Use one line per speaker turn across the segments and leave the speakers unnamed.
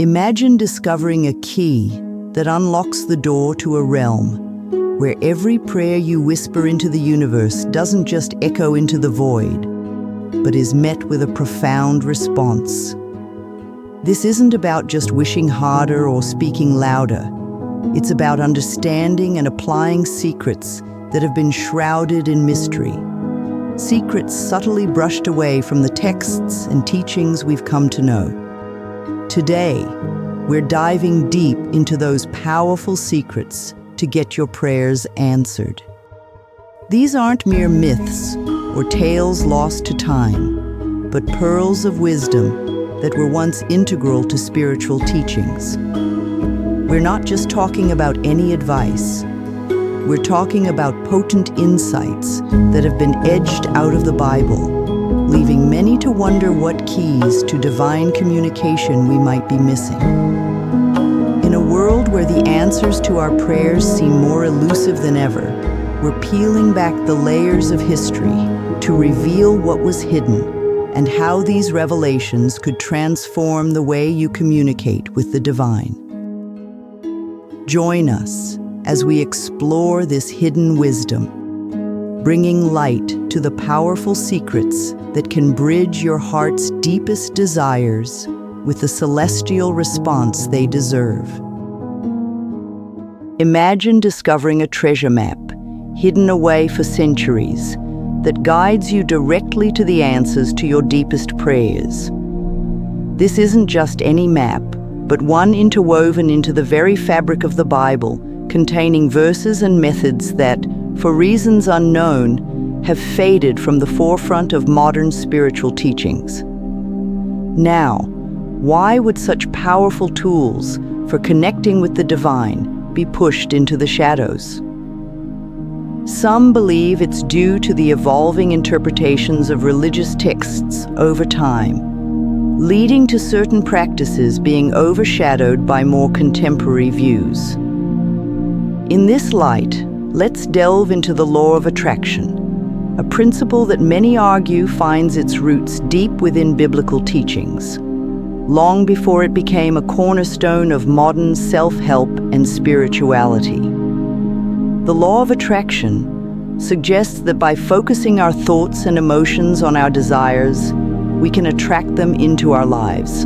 Imagine discovering a key that unlocks the door to a realm where every prayer you whisper into the universe doesn't just echo into the void, but is met with a profound response. This isn't about just wishing harder or speaking louder. It's about understanding and applying secrets that have been shrouded in mystery. Secrets subtly brushed away from the texts and teachings we've come to know. Today, we're diving deep into those powerful secrets to get your prayers answered. These aren't mere myths or tales lost to time, but pearls of wisdom that were once integral to spiritual teachings. We're not just talking about any advice. We're talking about potent insights that have been edged out of the Bible, leaving many to wonder what keys to divine communication we might be missing. In a world where the answers to our prayers seem more elusive than ever, we're peeling back the layers of history to reveal what was hidden and how these revelations could transform the way you communicate with the divine. Join us as we explore this hidden wisdom, bringing light to the powerful secrets that can bridge your heart's deepest desires with the celestial response they deserve. Imagine discovering a treasure map, hidden away for centuries, that guides you directly to the answers to your deepest prayers. This isn't just any map, but one interwoven into the very fabric of the Bible, containing verses and methods that, for reasons unknown, have faded from the forefront of modern spiritual teachings. Now, why would such powerful tools for connecting with the divine be pushed into the shadows? Some believe it's due to the evolving interpretations of religious texts over time, leading to certain practices being overshadowed by more contemporary views. In this light, let's delve into the law of attraction, a principle that many argue finds its roots deep within biblical teachings, long before it became a cornerstone of modern self-help and spirituality. The law of attraction suggests that by focusing our thoughts and emotions on our desires, we can attract them into our lives.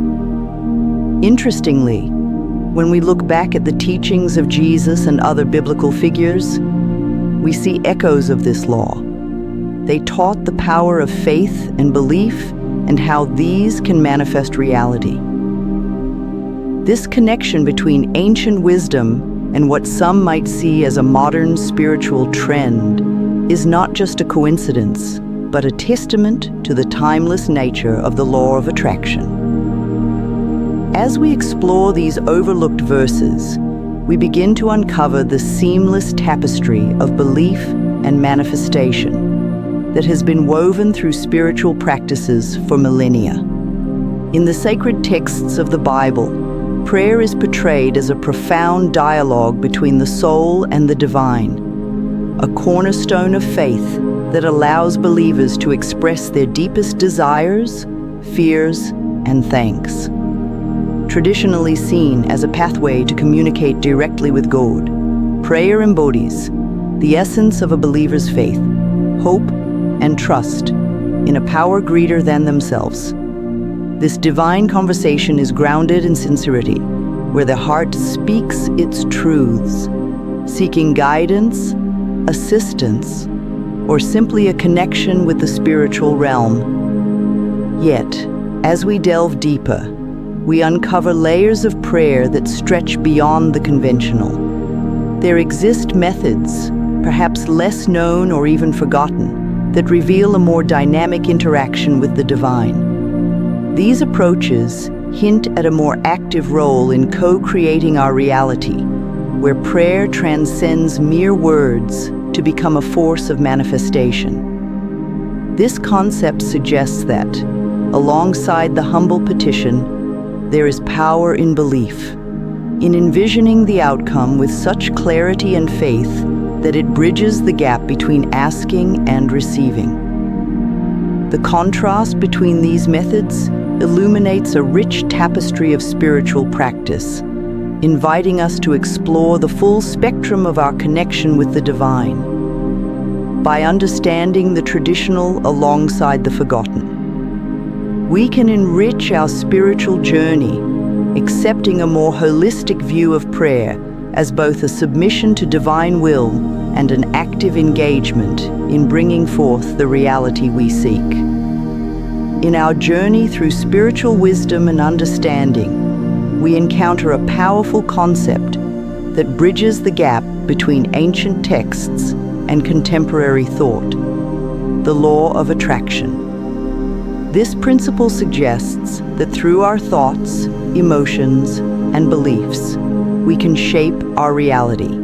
Interestingly, when we look back at the teachings of Jesus and other biblical figures, we see echoes of this law. They taught the power of faith and belief and how these can manifest reality. This connection between ancient wisdom and what some might see as a modern spiritual trend is not just a coincidence, but a testament to the timeless nature of the law of attraction. As we explore these overlooked verses, we begin to uncover the seamless tapestry of belief and manifestation that has been woven through spiritual practices for millennia. In the sacred texts of the Bible, prayer is portrayed as a profound dialogue between the soul and the divine, a cornerstone of faith that allows believers to express their deepest desires, fears, and thanks. Traditionally seen as a pathway to communicate directly with God, prayer embodies the essence of a believer's faith, hope, and trust in a power greater than themselves. This divine conversation is grounded in sincerity, where the heart speaks its truths, seeking guidance, assistance, or simply a connection with the spiritual realm. Yet, as we delve deeper, we uncover layers of prayer that stretch beyond the conventional. There exist methods, perhaps less known or even forgotten, that reveal a more dynamic interaction with the divine. These approaches hint at a more active role in co-creating our reality, where prayer transcends mere words to become a force of manifestation. This concept suggests that, alongside the humble petition, there is power in belief, in envisioning the outcome with such clarity and faith that it bridges the gap between asking and receiving. The contrast between these methods illuminates a rich tapestry of spiritual practice, inviting us to explore the full spectrum of our connection with the divine. By understanding the traditional alongside the forgotten, we can enrich our spiritual journey, accepting a more holistic view of prayer as both a submission to divine will and an active engagement in bringing forth the reality we seek. In our journey through spiritual wisdom and understanding, we encounter a powerful concept that bridges the gap between ancient texts and contemporary thought: the law of attraction. This principle suggests that through our thoughts, emotions, and beliefs, we can shape our reality.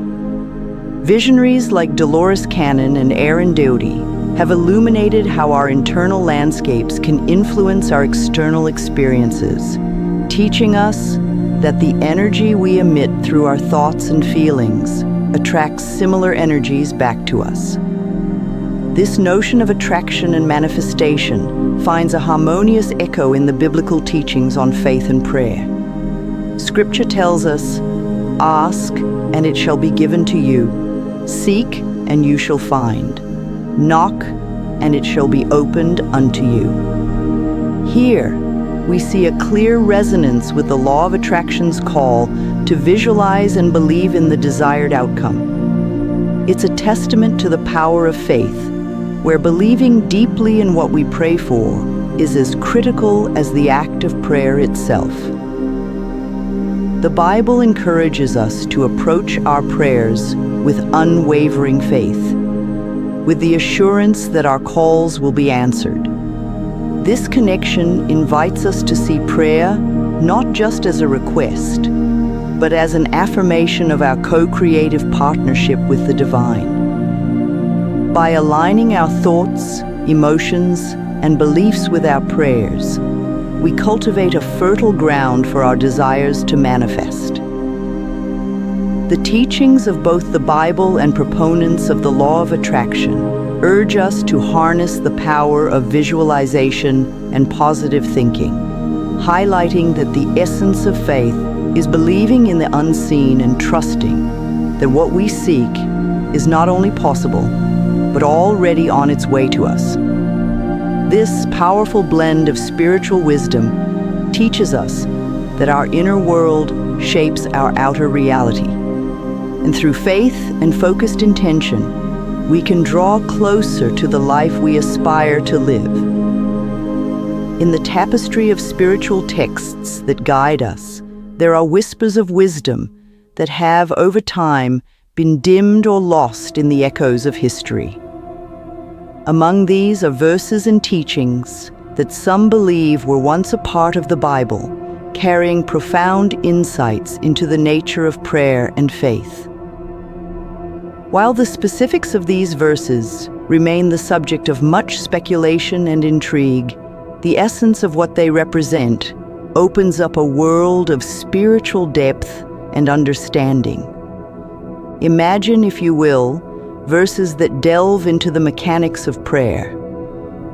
Visionaries like Dolores Cannon and Aaron Doughty have illuminated how our internal landscapes can influence our external experiences, teaching us that the energy we emit through our thoughts and feelings attracts similar energies back to us. This notion of attraction and manifestation finds a harmonious echo in the biblical teachings on faith and prayer. Scripture tells us, "Ask, and it shall be given to you. Seek, and you shall find. Knock, and it shall be opened unto you." Here, we see a clear resonance with the law of attraction's call to visualize and believe in the desired outcome. It's a testament to the power of faith, where believing deeply in what we pray for is as critical as the act of prayer itself. The Bible encourages us to approach our prayers with unwavering faith, with the assurance that our calls will be answered. This connection invites us to see prayer not just as a request, but as an affirmation of our co-creative partnership with the divine. By aligning our thoughts, emotions, and beliefs with our prayers, we cultivate a fertile ground for our desires to manifest. The teachings of both the Bible and proponents of the law of attraction urge us to harness the power of visualization and positive thinking, highlighting that the essence of faith is believing in the unseen and trusting that what we seek is not only possible, but already on its way to us. This powerful blend of spiritual wisdom teaches us that our inner world shapes our outer reality. And through faith and focused intention, we can draw closer to the life we aspire to live. In the tapestry of spiritual texts that guide us, there are whispers of wisdom that have, over time, been dimmed or lost in the echoes of history. Among these are verses and teachings that some believe were once a part of the Bible, carrying profound insights into the nature of prayer and faith. While the specifics of these verses remain the subject of much speculation and intrigue, the essence of what they represent opens up a world of spiritual depth and understanding. Imagine, if you will, verses that delve into the mechanics of prayer,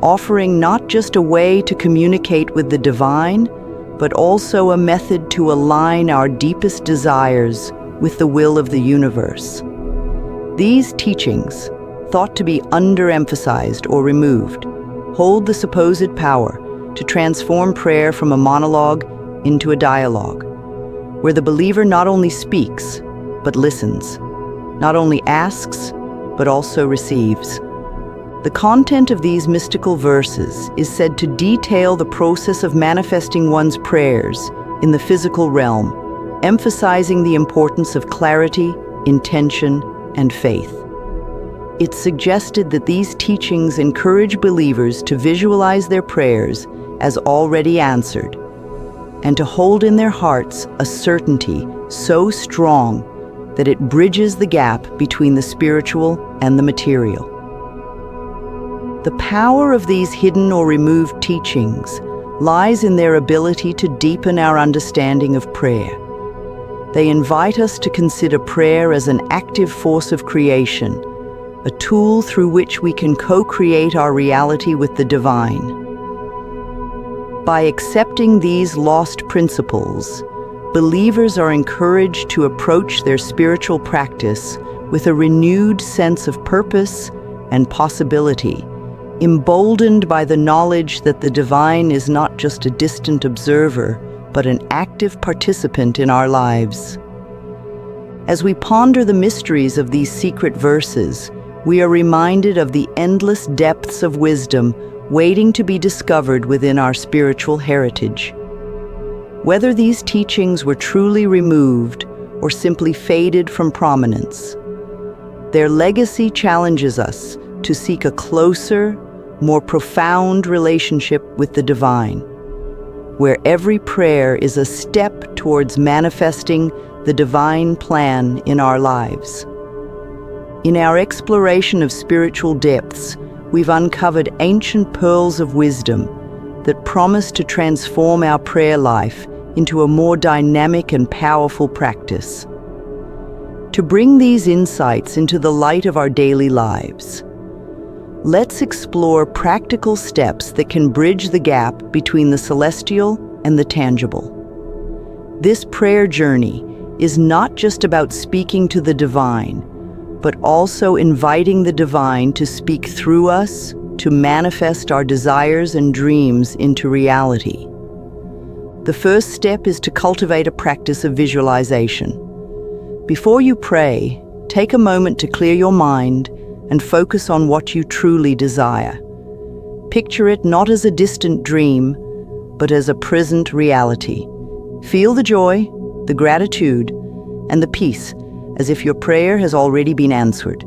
offering not just a way to communicate with the divine, but also a method to align our deepest desires with the will of the universe. These teachings, thought to be underemphasized or removed, hold the supposed power to transform prayer from a monologue into a dialogue, where the believer not only speaks, but listens, not only asks, but also receives. The content of these mystical verses is said to detail the process of manifesting one's prayers in the physical realm, emphasizing the importance of clarity, intention, and faith. It's suggested that these teachings encourage believers to visualize their prayers as already answered, and to hold in their hearts a certainty so strong that it bridges the gap between the spiritual and the material. The power of these hidden or removed teachings lies in their ability to deepen our understanding of prayer. They invite us to consider prayer as an active force of creation, a tool through which we can co-create our reality with the divine. By accepting these lost principles, believers are encouraged to approach their spiritual practice with a renewed sense of purpose and possibility, emboldened by the knowledge that the divine is not just a distant observer, but an active participant in our lives. As we ponder the mysteries of these secret verses, we are reminded of the endless depths of wisdom waiting to be discovered within our spiritual heritage. Whether these teachings were truly removed or simply faded from prominence, their legacy challenges us to seek a closer, more profound relationship with the divine, where every prayer is a step towards manifesting the divine plan in our lives. In our exploration of spiritual depths, we've uncovered ancient pearls of wisdom that promise to transform our prayer life into a more dynamic and powerful practice. To bring these insights into the light of our daily lives, let's explore practical steps that can bridge the gap between the celestial and the tangible. This prayer journey is not just about speaking to the divine, but also inviting the divine to speak through us to manifest our desires and dreams into reality. The first step is to cultivate a practice of visualization. Before you pray, take a moment to clear your mind and focus on what you truly desire. Picture it not as a distant dream, but as a present reality. Feel the joy, the gratitude, and the peace as if your prayer has already been answered.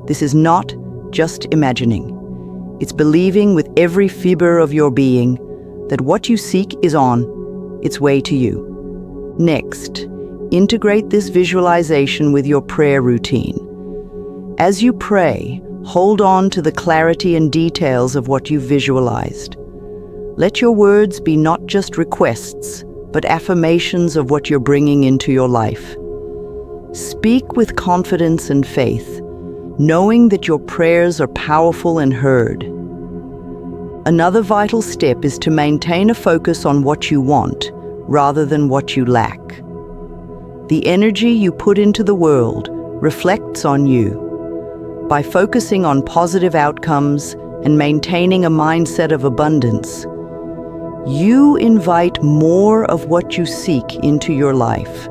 This is not just imagining. It's believing with every fiber of your being that what you seek is on its way to you. Next, integrate this visualization with your prayer routine. As you pray, hold on to the clarity and details of what you've visualized. Let your words be not just requests, but affirmations of what you're bringing into your life. Speak with confidence and faith, knowing that your prayers are powerful and heard. Another vital step is to maintain a focus on what you want, rather than what you lack. The energy you put into the world reflects on you. By focusing on positive outcomes and maintaining a mindset of abundance, you invite more of what you seek into your life.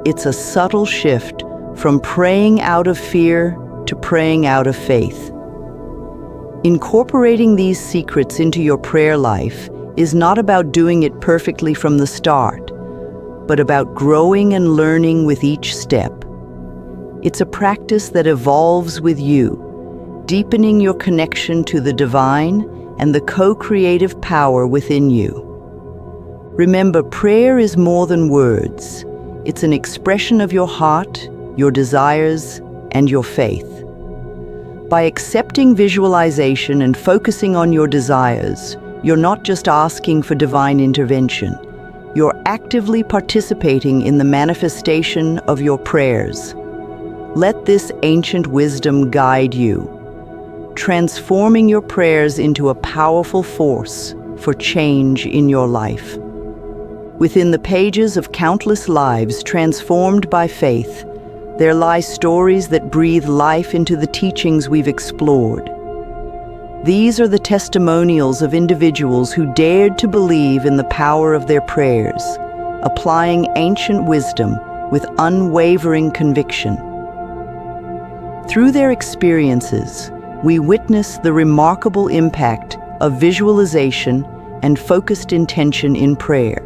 It's a subtle shift from praying out of fear to praying out of faith. Incorporating these secrets into your prayer life is not about doing it perfectly from the start, but about growing and learning with each step. It's a practice that evolves with you, deepening your connection to the divine and the co-creative power within you. Remember, prayer is more than words. It's an expression of your heart, your desires, and your faith. By accepting visualization and focusing on your desires, you're not just asking for divine intervention. You're actively participating in the manifestation of your prayers. Let this ancient wisdom guide you, transforming your prayers into a powerful force for change in your life. Within the pages of countless lives transformed by faith, there lie stories that breathe life into the teachings we've explored. These are the testimonials of individuals who dared to believe in the power of their prayers, applying ancient wisdom with unwavering conviction. Through their experiences, we witness the remarkable impact of visualization and focused intention in prayer,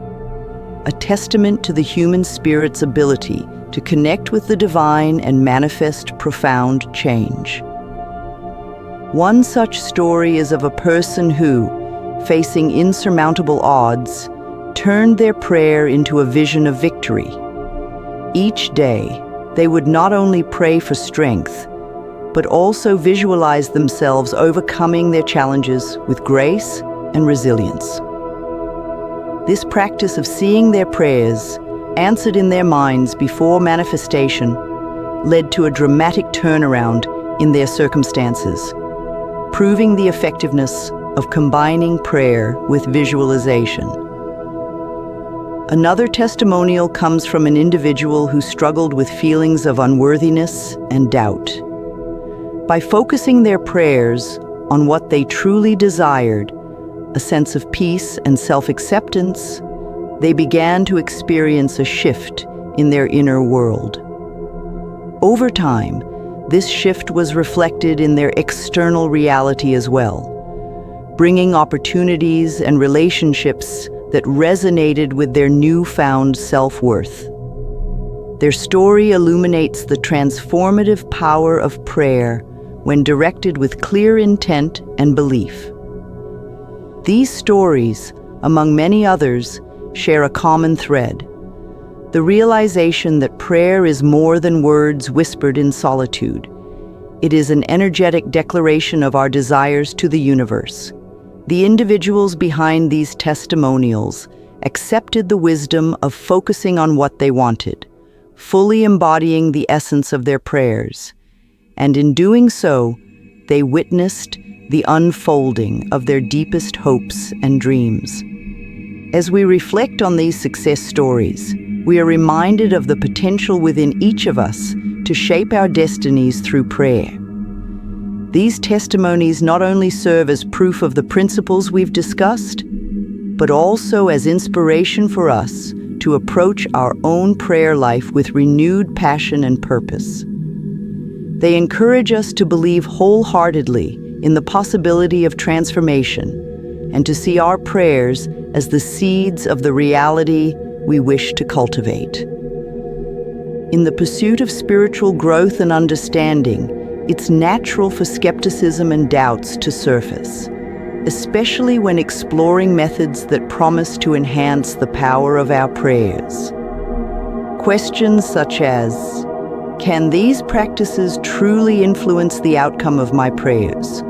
a testament to the human spirit's ability to connect with the divine and manifest profound change. One such story is of a person who, facing insurmountable odds, turned their prayer into a vision of victory. Each day, they would not only pray for strength, but also visualize themselves overcoming their challenges with grace and resilience. This practice of seeing their prayers answered in their minds before manifestation led to a dramatic turnaround in their circumstances, proving the effectiveness of combining prayer with visualization. Another testimonial comes from an individual who struggled with feelings of unworthiness and doubt. By focusing their prayers on what they truly desired, a sense of peace and self-acceptance, they began to experience a shift in their inner world. Over time, this shift was reflected in their external reality as well, bringing opportunities and relationships that resonated with their newfound self-worth. Their story illuminates the transformative power of prayer when directed with clear intent and belief. These stories, among many others, share a common thread: the realization that prayer is more than words whispered in solitude. It is an energetic declaration of our desires to the universe. The individuals behind these testimonials accepted the wisdom of focusing on what they wanted, fully embodying the essence of their prayers. And in doing so, they witnessed the unfolding of their deepest hopes and dreams. As we reflect on these success stories, we are reminded of the potential within each of us to shape our destinies through prayer. These testimonies not only serve as proof of the principles we've discussed, but also as inspiration for us to approach our own prayer life with renewed passion and purpose. They encourage us to believe wholeheartedly in the possibility of transformation and to see our prayers as the seeds of the reality we wish to cultivate. In the pursuit of spiritual growth and understanding, it's natural for skepticism and doubts to surface, especially when exploring methods that promise to enhance the power of our prayers. Questions such as, can these practices truly influence the outcome of my prayers?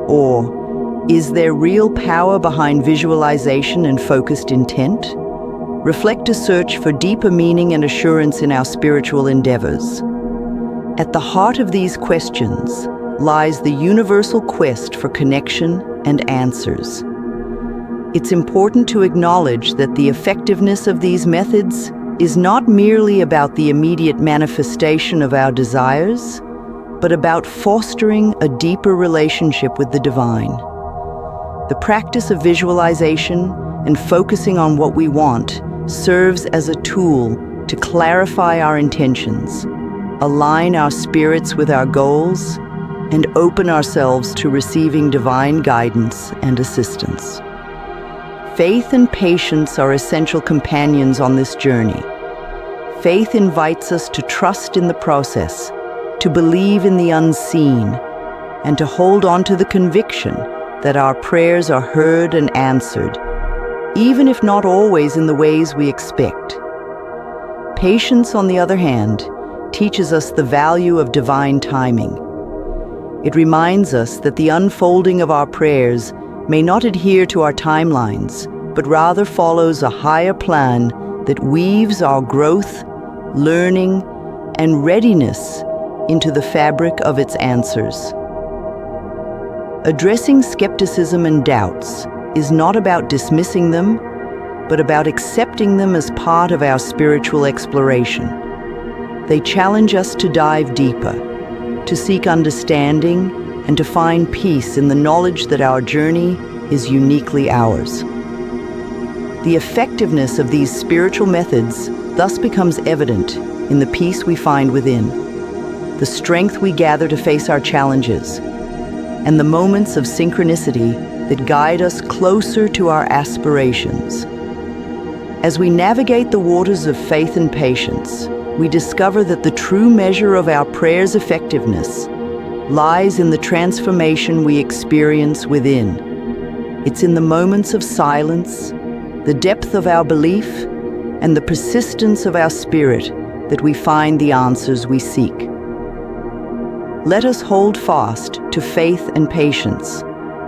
Or, is there real power behind visualization and focused intent? Reflect a search for deeper meaning and assurance in our spiritual endeavors. At the heart of these questions lies the universal quest for connection and answers. It's important to acknowledge that the effectiveness of these methods is not merely about the immediate manifestation of our desires, but about fostering a deeper relationship with the divine. The practice of visualization and focusing on what we want serves as a tool to clarify our intentions, align our spirits with our goals, and open ourselves to receiving divine guidance and assistance. Faith and patience are essential companions on this journey. Faith invites us to trust in the process, to believe in the unseen, and to hold on to the conviction that our prayers are heard and answered, even if not always in the ways we expect. Patience, on the other hand, teaches us the value of divine timing. It reminds us that the unfolding of our prayers may not adhere to our timelines, but rather follows a higher plan that weaves our growth, learning, and readiness into the fabric of its answers. Addressing skepticism and doubts is not about dismissing them, but about accepting them as part of our spiritual exploration. They challenge us to dive deeper, to seek understanding, and to find peace in the knowledge that our journey is uniquely ours. The effectiveness of these spiritual methods thus becomes evident in the peace we find within, the strength we gather to face our challenges, and the moments of synchronicity that guide us closer to our aspirations. As we navigate the waters of faith and patience, we discover that the true measure of our prayers' effectiveness lies in the transformation we experience within. It's in the moments of silence, the depth of our belief, and the persistence of our spirit that we find the answers we seek. Let us hold fast to faith and patience,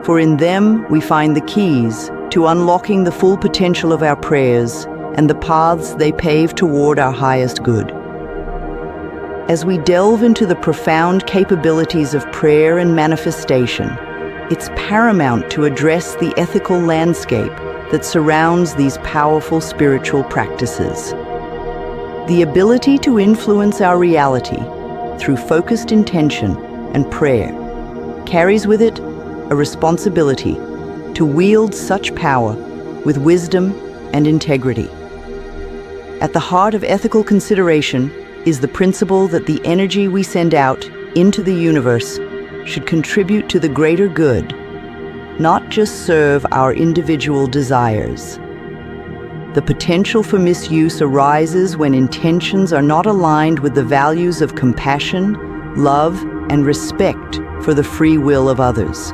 for in them we find the keys to unlocking the full potential of our prayers and the paths they pave toward our highest good. As we delve into the profound capabilities of prayer and manifestation, it's paramount to address the ethical landscape that surrounds these powerful spiritual practices. The ability to influence our reality through focused intention and prayer carries with it a responsibility to wield such power with wisdom and integrity. At the heart of ethical consideration is the principle that the energy we send out into the universe should contribute to the greater good, not just serve our individual desires. The potential for misuse arises when intentions are not aligned with the values of compassion, love, and respect for the free will of others.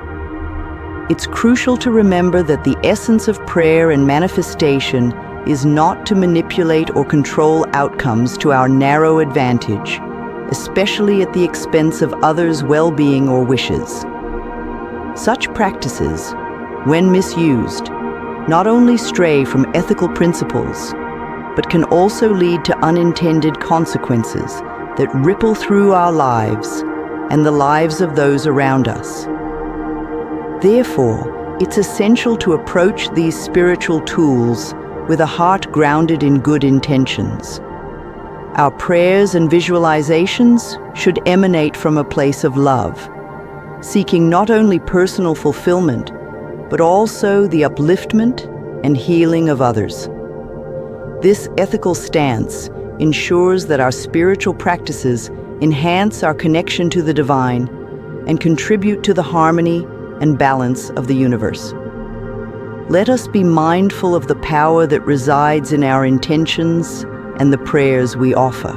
It's crucial to remember that the essence of prayer and manifestation is not to manipulate or control outcomes to our narrow advantage, especially at the expense of others' well-being or wishes. Such practices, when misused, not only stray from ethical principles, but can also lead to unintended consequences that ripple through our lives and the lives of those around us. Therefore, it's essential to approach these spiritual tools with a heart grounded in good intentions. Our prayers and visualizations should emanate from a place of love, seeking not only personal fulfillment, but also the upliftment and healing of others. This ethical stance ensures that our spiritual practices enhance our connection to the divine and contribute to the harmony and balance of the universe. Let us be mindful of the power that resides in our intentions and the prayers we offer.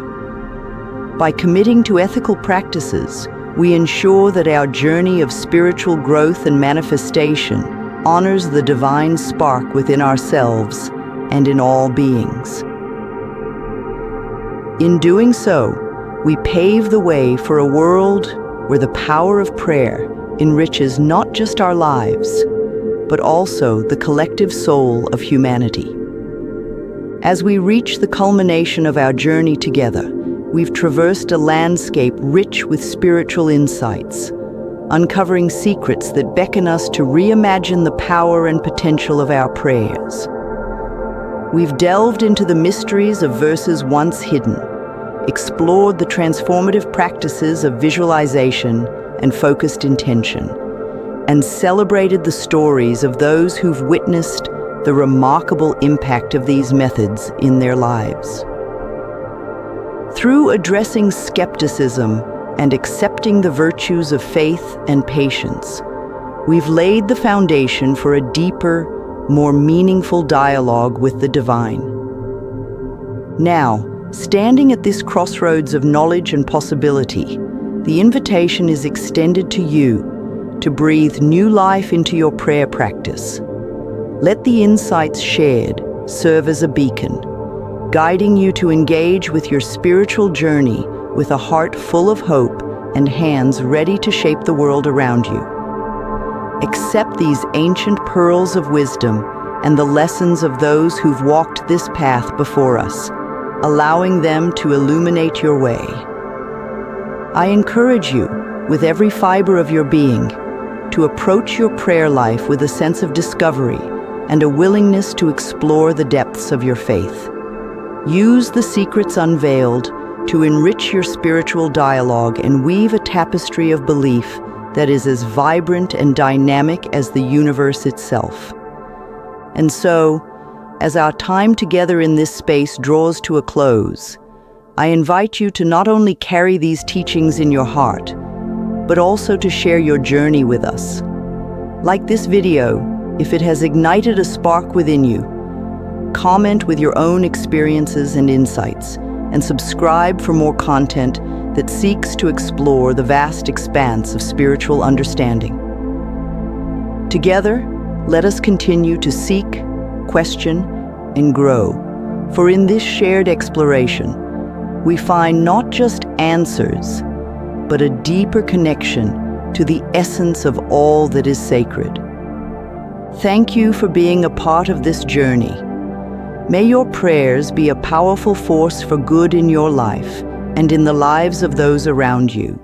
By committing to ethical practices, we ensure that our journey of spiritual growth and manifestation honors the divine spark within ourselves and in all beings. In doing so, we pave the way for a world where the power of prayer enriches not just our lives, but also the collective soul of humanity. As we reach the culmination of our journey together, we've traversed a landscape rich with spiritual insights, uncovering secrets that beckon us to reimagine the power and potential of our prayers. We've delved into the mysteries of verses once hidden, explored the transformative practices of visualization and focused intention, and celebrated the stories of those who've witnessed the remarkable impact of these methods in their lives. Through addressing skepticism and accepting the virtues of faith and patience, we've laid the foundation for a deeper, more meaningful dialogue with the divine. Now, standing at this crossroads of knowledge and possibility, the invitation is extended to you to breathe new life into your prayer practice. Let the insights shared serve as a beacon, guiding you to engage with your spiritual journey with a heart full of hope and hands ready to shape the world around you. Accept these ancient pearls of wisdom and the lessons of those who've walked this path before us, allowing them to illuminate your way. I encourage you, with every fiber of your being, to approach your prayer life with a sense of discovery and a willingness to explore the depths of your faith. Use the secrets unveiled to enrich your spiritual dialogue and weave a tapestry of belief that is as vibrant and dynamic as the universe itself. And so, as our time together in this space draws to a close, I invite you to not only carry these teachings in your heart, but also to share your journey with us. Like this video, if it has ignited a spark within you, comment with your own experiences and insights, and subscribe for more content that seeks to explore the vast expanse of spiritual understanding. Together, let us continue to seek, question, and grow, for in this shared exploration, we find not just answers, but a deeper connection to the essence of all that is sacred. Thank you for being a part of this journey. May your prayers be a powerful force for good in your life and in the lives of those around you.